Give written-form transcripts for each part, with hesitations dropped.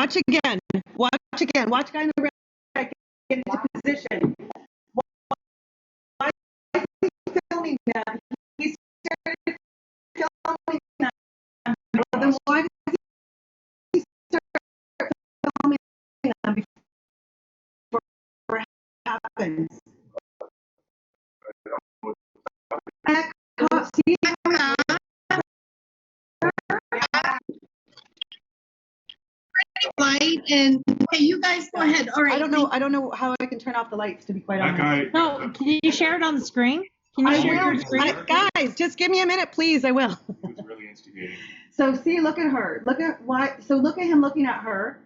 Watch again. Watch again. Watch guy in the red get into position. Why is he filming that? He started filming that. Well, then why did he start filming them before it happens? See, light and okay, you guys go ahead. All right. I don't know how I can turn off the lights, to be quite honest. No, can you share it on the screen? Can you share your screen? Guys, just give me a minute, please. I will. It was really instigating. So see, look at her. Look at him looking at her.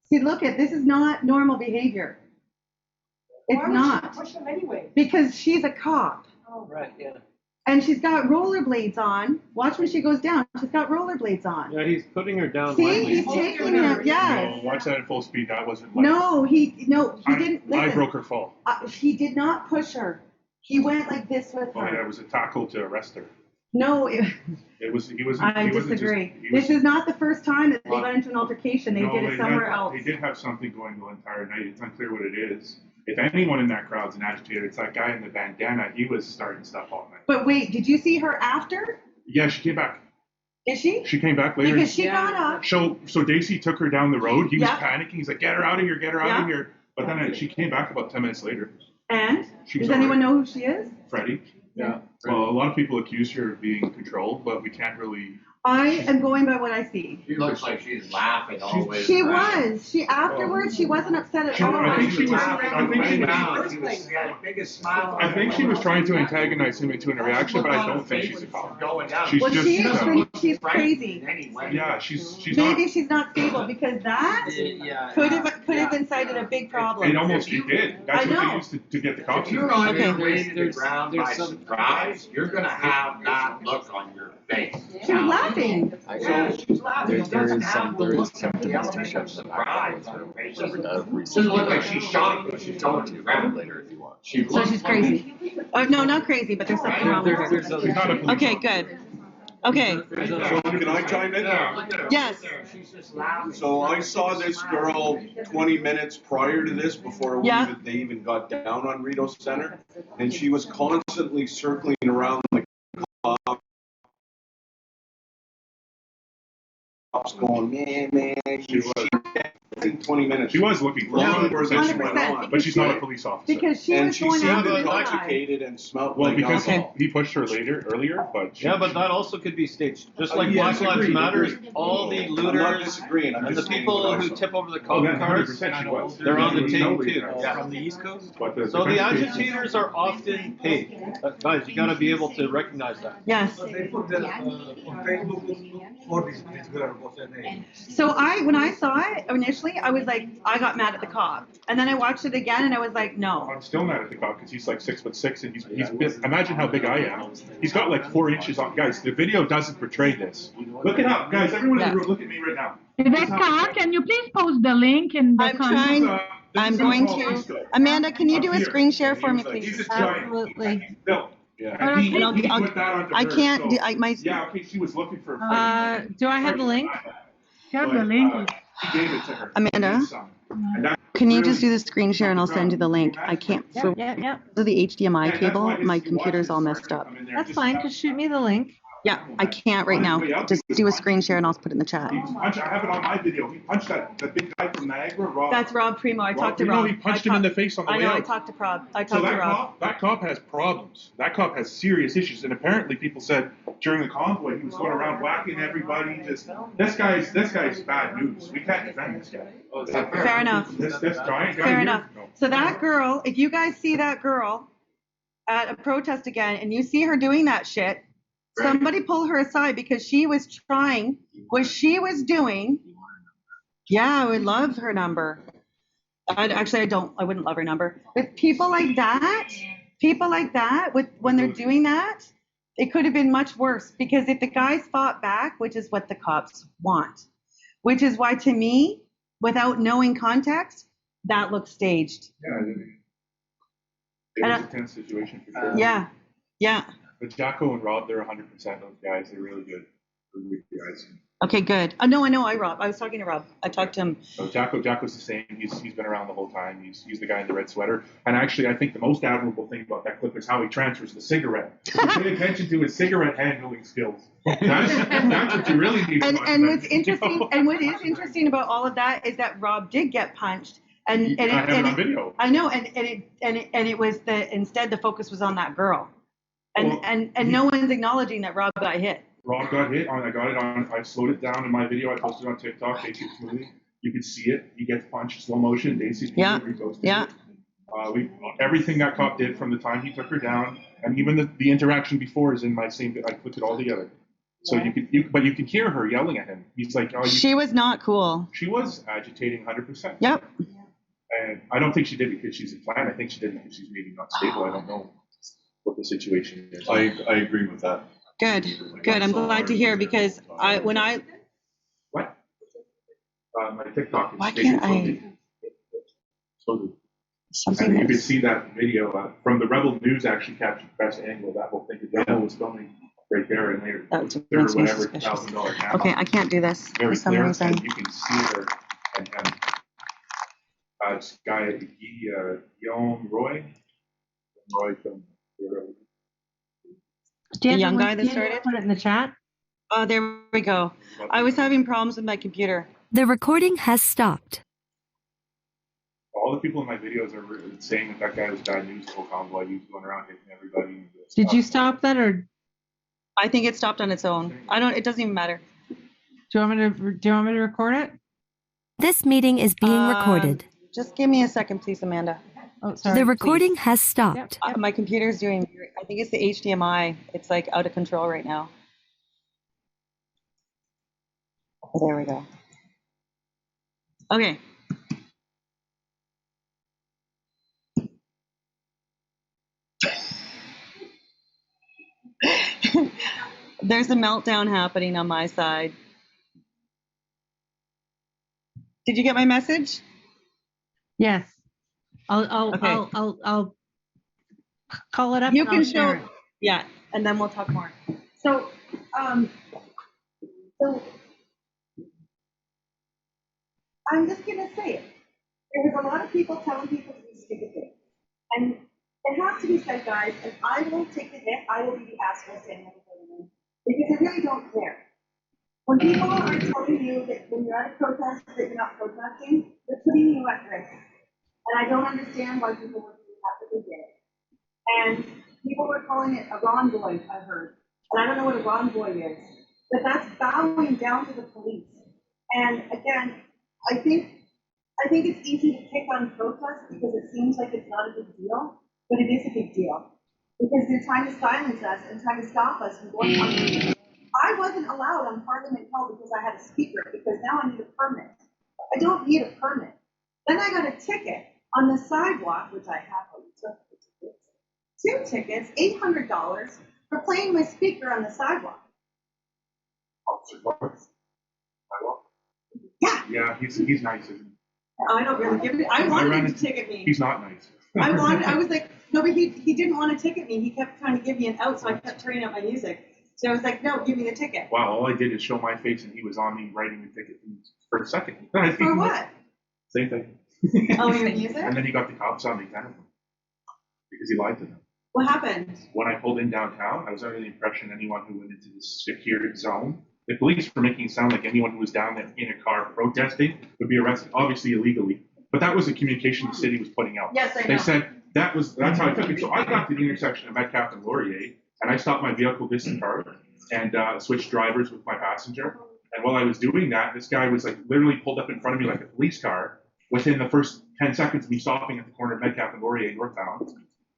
See, this is not normal behavior. It's not. Push him anyway. Because she's a cop. Oh, right, yeah. And she's got rollerblades on. Watch when she goes down. She's got rollerblades on. Yeah, he's putting her down. See, he's taking her. Yes. No, watch that at full speed. That wasn't like. No, he didn't. I broke her fall. He did not push her. He went like this with her. Oh yeah, it was a tackle to arrest her. No, It was. He wasn't. I disagree. This is not the first time that they got into an altercation. They did it somewhere else. They did have something going the entire night. It's unclear what it is. If anyone in that crowd's an agitator, it's that guy in the bandana. He was starting stuff all night. But wait, did you see her after? Yeah, she came back. Is she? She came back later. Because she got up. So Daisy took her down the road. He was panicking. He's like, "Get her out of here! Get her out of here!" But then she came back about 10 minutes later. And does anyone know who she is? Freddie. Yeah. Well, a lot of people accuse her of being controlled, but we can't really. I am going by what I see. She looks like she's laughing all the way. She was. She afterwards. She wasn't upset at all. I think she was. I think she was trying to antagonize him into a reaction, but I don't think she's a cop. She's crazy. Yeah, she's maybe not. she's not stable because that could have incited a big problem. It almost did. That's what they used to get the cops. If you're on your way to the ground by surprise, you're gonna have that look on your face. She was laughing. She's laughing. There is some surprise. Doesn't look like she's shocked, but she's going to the ground later if you want. So she's crazy. No, not crazy, but there's something wrong with her. Okay, good. Okay. So can I chime in? Yes. So I saw this girl 20 minutes prior to this, before they even got down on Rideau Center, and she was constantly circling around the cops, going, man. She was 20 minutes. She was looking for long her, but she's not a police officer. Because she and was she going seemed out intoxicated and smelled well, like because alcohol. he pushed her earlier, but but that also could be staged. Just like Black Lives Matter, all the looters and the people who tip over the cars, they're on the team too. From the East Coast? So the agitators are often paid. Guys, you got to be able to recognize that. Yes. They put that on Facebook for this girl. What's her name? So when I saw it initially, I was like, I got mad at the cop, and then I watched it again, and I was like, no. I'm still mad at the cop because he's like 6'6" and he's big. Imagine how big I am. He's got like 4 inches on. Guys, the video doesn't portray this. Look it up, guys. Everyone in the room, look at me right now. Rebecca, can you please post the link in the I'm going to. Amanda, can you do a screen share for me, please? Absolutely. No. Yeah. I can't. Yeah. Okay. She was looking for. Do I have the link? Share the link. He gave it to her. Amanda, can you just do the screen share and I'll send you the link? I can't. For the HDMI cable, my computer's all messed up. That's fine. Just shoot me the link. Yeah, I can't right now. Just do a screen share and I'll put it in the chat. I have it on my video. He punched the big guy from Niagara, Rob. That's Rob Primo. I talked to Rob. He punched him in the face on the way out. I talked to Rob. That cop has problems. That cop has serious issues. And apparently people said during the convoy he was going around whacking everybody. This guy's bad news. We can't defend this guy. Fair enough. This giant guy. Fair enough. So that girl, if you guys see that girl at a protest again and you see her doing that shit, somebody pull her aside because she was trying what she was doing. Yeah, I would love her number. I wouldn't love her number. But people like that, when they're doing that, it could have been much worse because if the guys fought back, which is what the cops want, which is why to me, without knowing context, that looks staged. Yeah, it was a tense situation for sure. Yeah. But Jacko and Rob, they're 100% those guys. They're really good. They're good guys. Okay, good. No, I know. Rob. I was talking to Rob. I talked to him. So Jacko's the same. He's been around the whole time. He's the guy in the red sweater. And actually, I think the most admirable thing about that clip is how he transfers the cigarette. Pay attention to his cigarette handling skills. That's what you really need. And what's interesting, and what is interesting about all of that is that Rob did get punched. And I have it on video. I know, and it was instead the focus was on that girl, and no one's acknowledging that Rob got hit. Rob got hit. I got it on. I slowed it down in my video. I posted it on TikTok. Basic Smoothie. You can see it. He gets punched slow motion. Basic. Yeah. Yeah. Everything that cop did from the time he took her down, and even the interaction before is in my same. I put it all together. So but you can hear her yelling at him. He's like, she was not cool. She was agitating 100%. Yep. And I don't think she did because she's a client. I think she did because she's maybe not stable. I don't know what the situation is. I agree with that. Good. I'm glad to hear because what? My TikTok is why can't I? And you can see that video from the Rebel News actually captured the best angle of that whole thing. The demo was filming right there, and they're whatever $1,000. Okay, I can't do this Very for some clear, reason. and you can see her and this guy Yon Roy from The young guy that started? Put it in the chat. Oh, there we go. I was having problems with my computer. The recording has stopped. All the people in my videos are saying that guy was bad news the whole convoy. He was going around hitting everybody. Did you stop that, or do I think it stopped on its own. It doesn't even matter. you want me to record it? This meeting is being recorded. Just give me a second, please, Amanda. Oh, sorry. The recording please. has stopped. Yep. My computer's doing. I think it's the HDMI. It's like out of control right now. Oh, there we go. Okay. There's a meltdown happening on my side. Did you get my message? Yes. I'll call it up. You and can I'll show. share it. Yeah, and then we'll talk more. So I'm just gonna say it. There was a lot of people telling people to be stupid things, and it has to be said, guys. And I will take the hit. I will be the asshole standing up before them because I really don't care. When people are telling you that when you're at a protest that you're not protesting, they're putting you at risk. And I don't understand why people would do that, but they did. And people were calling it a ronvoy, I heard. And I don't know what a ronvoy is, but that's bowing down to the police. And again, I think it's easy to pick on protests because it seems like it's not a big deal, but it is a big deal. Because they're trying to silence us and trying to stop us from going on. I wasn't allowed on Parliament Hill because I had a speaker, because now I need a permit. I don't need a permit. Then I got a ticket on the sidewalk, which I have on two tickets, $800 for playing my speaker on the sidewalk. Yeah. Yeah, he's nice, isn't he? I don't really give it. I wanted him to ticket me. He's not nice. I was like, no, but he didn't want to ticket me. He kept trying to give me an out, so I kept turning up my music. So I was like, no, give me the ticket. Wow, all I did is show my face, and he was on me writing the ticket for a second. For what? Same thing. Oh, your music? And then he got the cops on me, kind of, because he lied to them. What happened? When I pulled in downtown, I was under the impression anyone who went into this secured zone, the police were making it sound like anyone who was down there in a car protesting would be arrested, obviously illegally. But that was the communication the city was putting out. Yes, I know. They said that's how I took it. So I got to the intersection of Metcalfe and Laurier, and I stopped my vehicle discard and switched drivers with my passenger. And while I was doing that, this guy was like literally pulled up in front of me like a police car within the first 10 seconds of me stopping at the corner of Metcalfe and Laurier northbound.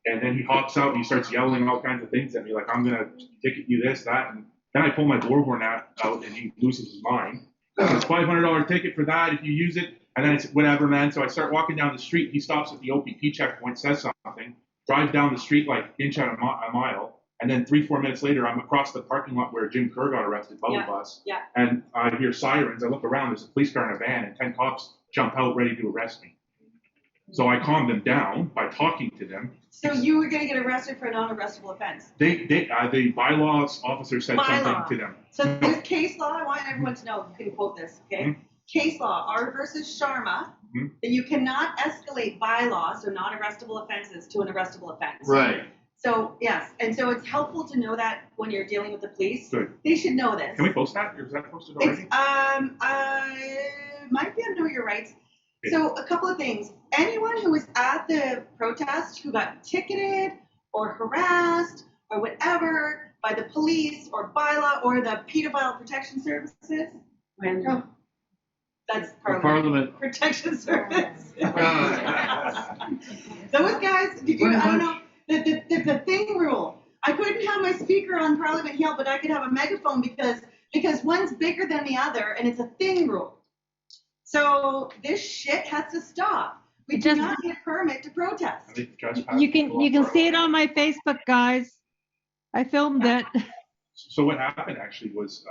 And then he hops out and he starts yelling all kinds of things at me, like, I'm going to ticket you this, that. And then I pull my bullhorn out and he loses his mind. It's a $500 ticket for that if you use it. And then it's whatever, man. So I start walking down the street. He stops at the OPP checkpoint, says something, drives down the street like inch out a mile. And then 3-4 minutes later, I'm across the parking lot where Jim Kerr got arrested, bubble bus. Yeah. And I hear sirens. I look around, there's a police car and a van, and 10 cops jump out ready to arrest me. So I calmed them down by talking to them. So you were going to get arrested for a non-arrestable offense. The bylaws officer said something to them. So there's case law. I want everyone to know. You can quote this, okay? Mm-hmm. Case law, R versus Sharma, that you cannot escalate bylaws or non-arrestable offenses to an arrestable offense. Right. So yes, and so it's helpful to know that when you're dealing with the police. Good. They should know this. Can we post that? Or is that posted already? Might be under your rights. So a couple of things. Anyone who was at the protest who got ticketed or harassed or whatever by the police or bylaw or the pedophile protection services, that's Parliament. Protection Service. Those guys, did you? I don't know. The thing rule. I couldn't have my speaker on Parliament Hill, but I could have a megaphone because one's bigger than the other, and it's a thing rule. So this shit has to stop. We do not get a permit to protest. You can see it on my Facebook, guys. I filmed it. So what happened actually was,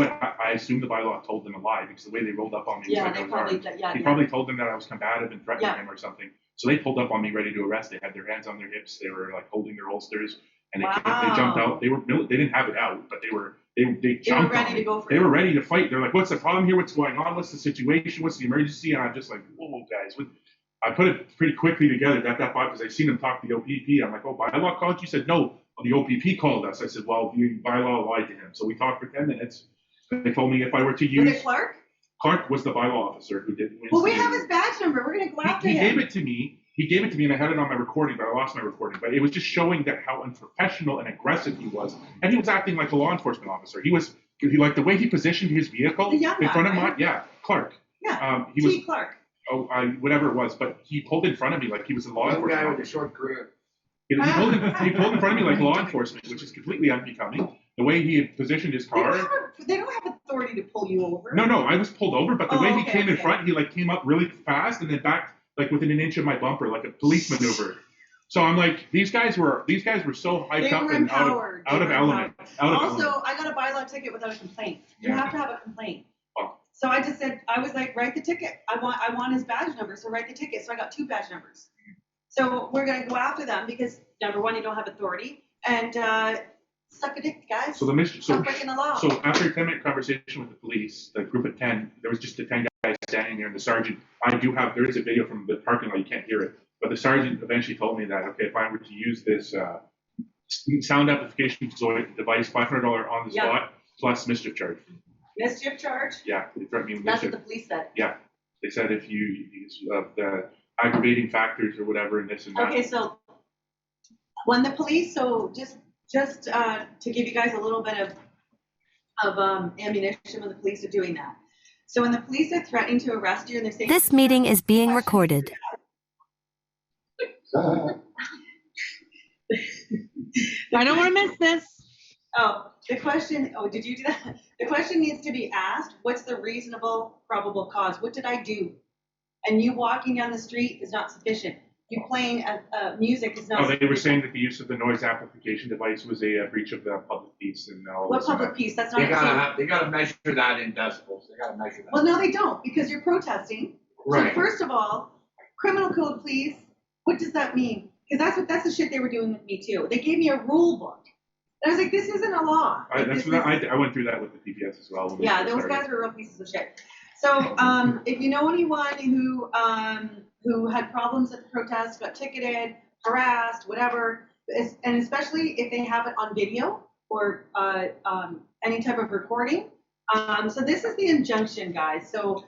I assume the bylaw told them a lie because the way they rolled up on me was like I was armed. He probably told them that I was combative and threatening him or something. So they pulled up on me ready to arrest. They had their hands on their hips. They were like holding their holsters, and they jumped out. They didn't have it out, but they jumped. Ready to go for They were ready to fight. They're like, "What's the problem here? What's going on? What's the situation? What's the emergency?" And I'm just like, "Whoa, guys!" I put it pretty quickly together. That because I seen them talk to the OPP. I'm like, "Oh, bylaw called you?" Said, "No, the OPP called us." I said, "Well, the bylaw lied to him." So we talked for 10 minutes. They told me if I were to use. Was it Clark? Clark was the bylaw officer who did. Well, we have his badge number. We're going to go after him. He gave it to me. And I had it on my recording, but I lost my recording. But it was just showing that how unprofessional and aggressive he was, and he was acting like a law enforcement officer. He like the way he positioned his vehicle in front of mine. Yeah, Clark. Yeah. He was Clark. Whatever it was, but he pulled in front of me like he was a law enforcement guy with officer. a short career. He pulled in front of me like law enforcement, which is completely unbecoming. The way he had positioned his car. They don't have authority to pull you over. No, I was pulled over, but the way he came in front, he came up really fast and then backed within an inch of my bumper, like a police maneuver. So I'm like, these guys were so hyped up and out of element. Also, I got a bylaw ticket without a complaint. You have to have a complaint. Oh. So I just said, I was like, write the ticket. I want his badge number, so write the ticket. So I got 2 badge numbers. So we're gonna go after them because number one, you don't have authority, and suck a dick, guys. So stop breaking the law. So after a 10-minute conversation with the police, the group of 10, there was just the 10 guys standing there, and the sergeant. There is a video from the parking lot. You can't hear it, but the sergeant eventually told me that if I were to use this sound amplification device, $500 on the spot plus mischief charge. Mischief charge? Yeah, they threatened me with That's mischief. what the police said. Yeah, they said if you use the aggravating factors or whatever and this and that. Okay, so when the police, just to give you guys a little bit of ammunition when the police are doing that. So when the police are threatening to arrest you and they're saying This meeting is being recorded. I don't want to miss this. Did you do that? The question needs to be asked, what's the reasonable probable cause? What did I do? And you walking down the street is not sufficient. You playing music is not sufficient. They were saying that the use of the noise amplification device was a breach of the public peace and all What this public peace? That's not They gotta measure that in decibels. They gotta measure that. Well, no, they don't, because you're protesting. Right. So first of all, criminal code, please. What does that mean? Because that's the shit they were doing with me too. They gave me a rule book. And I was like, this isn't a law. I went through that with the PPS as well. Yeah, those guys were real pieces of shit. So if you know anyone who had problems at the protest, got ticketed, harassed, whatever, and especially if they have it on video or any type of recording. So this is the injunction, guys. So